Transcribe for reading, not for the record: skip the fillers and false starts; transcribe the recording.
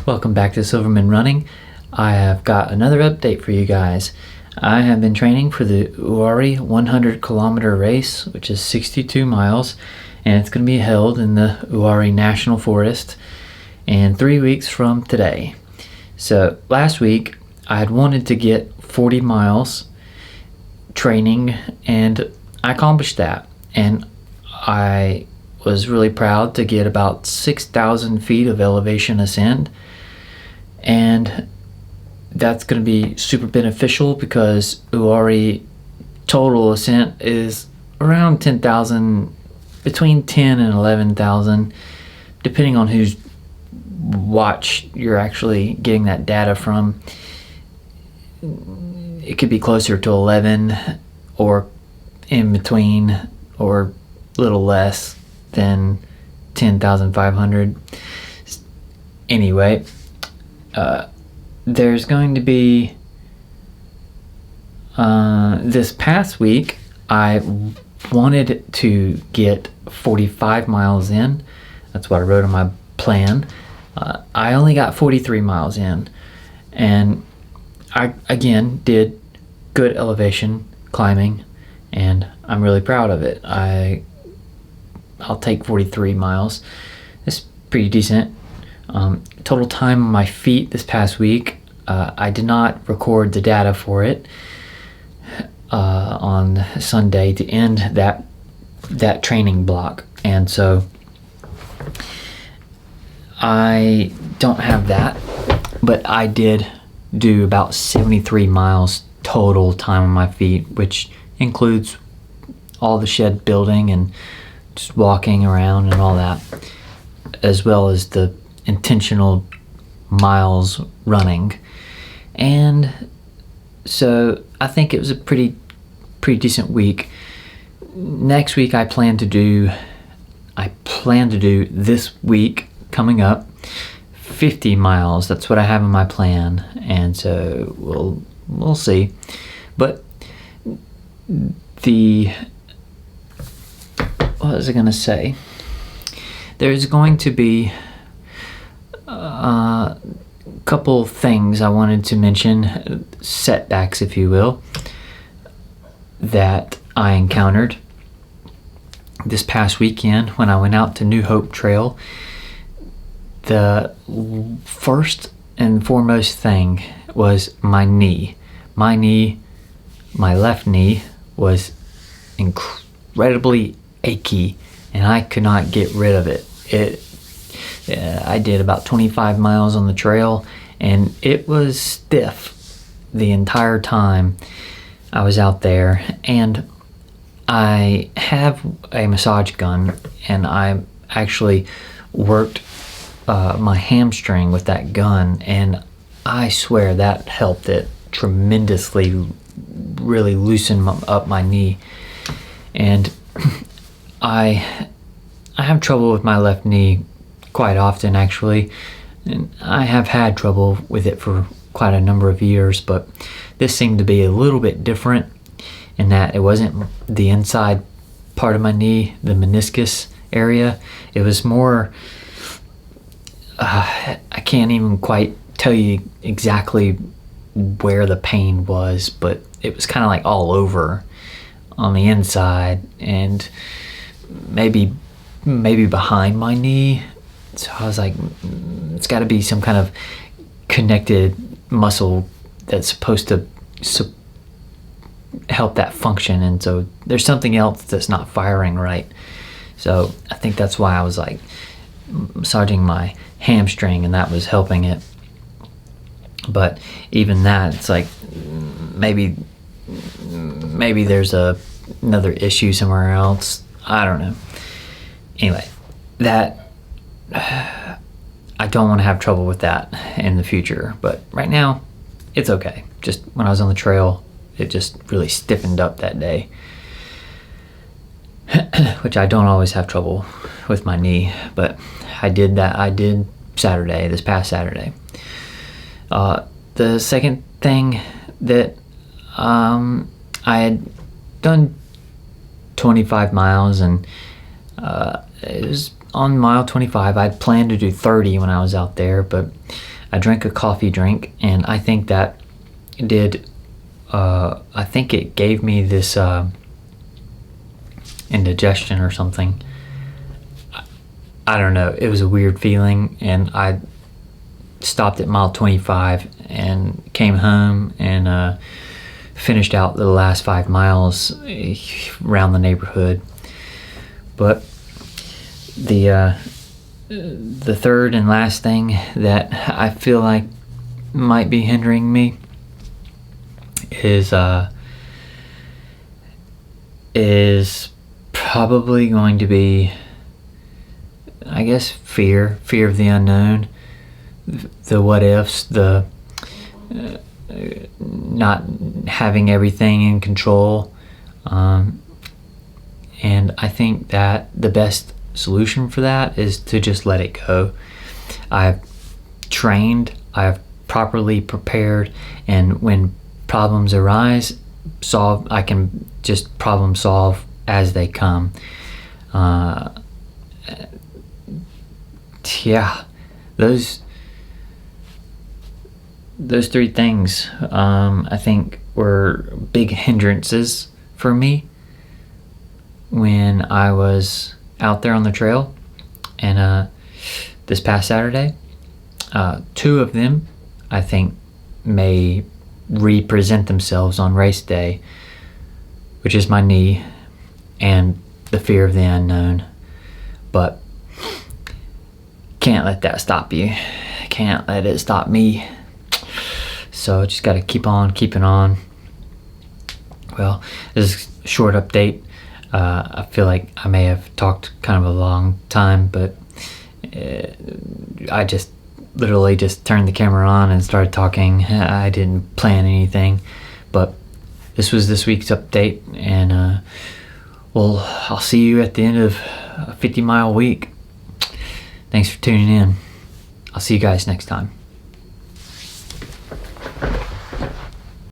Welcome back to Silverman Running. I have got another update for you guys. I have been training for the Uwharrie 100 kilometer race, which is 62 miles, and it's going to be held in the Uwharrie National Forest in 3 weeks from today. So last week I had wanted to get 40 miles training, and I accomplished that, and I was really proud to get about 6,000 feet of elevation ascent, and that's going to be super beneficial because Uwharrie total ascent is around 10,000, between 10 and 11,000, depending on whose watch you're actually getting that data from. It could be closer to 11 or in between, or a little less than 10,500. Anyway, there's going to be this past week I wanted to get 45 miles in. That's what I wrote on my plan. I only got 43 miles in, and I again did good elevation climbing, and I'm really proud of it. I'll take 43 miles. It's pretty decent. Total time on my feet this past week, I did not record the data for it on Sunday to end that training block, and so I don't have that, but I did do about 73 miles total time on my feet, which includes all the shed building and just walking around and all that, as well as the intentional miles running. And so I think it was a pretty decent week. Next week I plan to do this week coming up 50 miles. That's what I have in my plan, and so we'll see. But what was I gonna say? There's going to be a couple things I wanted to mention, setbacks if you will, that I encountered this past weekend when I went out to New Hope Trail. The first and foremost thing was my knee. My left knee was incredibly achy, and I could not get rid of it. I did about 25 miles on the trail, and it was stiff the entire time I was out there. And I have a massage gun, and I actually worked my hamstring with that gun, and I swear that helped it tremendously, really loosen up my knee. And I have trouble with my left knee quite often, actually, and I have had trouble with it for quite a number of years, but this seemed to be a little bit different in that it wasn't the inside part of my knee, the meniscus area. It was more, I can't even quite tell you exactly where the pain was, but it was kind of like all over on the inside, and maybe behind my knee. So I was like, it's got to be some kind of connected muscle that's supposed to help that function, and so there's something else that's not firing right. So I think that's why I was like massaging my hamstring, and that was helping it. But even that, it's like maybe there's another issue somewhere else. I don't know. Anyway, that I don't want to have trouble with that in the future, but right now it's okay. Just when I was on the trail, it just really stiffened up that day, which I don't always have trouble with my knee, but I did this past Saturday. The second thing that I had done 25 miles, and it was on mile 25. I'd planned to do 30 when I was out there, but I drank a coffee drink, and I think that did, I think it gave me this indigestion or something. I don't know. It was a weird feeling, and I stopped at mile 25 and came home and finished out the last 5 miles around the neighborhood. But the third and last thing that I feel like might be hindering me is probably going to be, I guess, fear of the unknown, the what ifs, the not having everything in control. And I think that the best solution for that is to just let it go. I've trained, I've properly prepared, and when problems arise, I can just problem solve as they come. Yeah, those three things, I think, were big hindrances for me when I was out there on the trail. And this past Saturday, 2 of them, I think, may represent themselves on race day, which is my knee and the fear of the unknown. But can't let that stop you. Can't let it stop me. So just got to keep on keeping on. Well, this is a short update. I feel like I may have talked kind of a long time, but I just literally just turned the camera on and started talking. I didn't plan anything, but this was this week's update, and well, I'll see you at the end of a 50-mile week. Thanks for tuning in. I'll see you guys next time.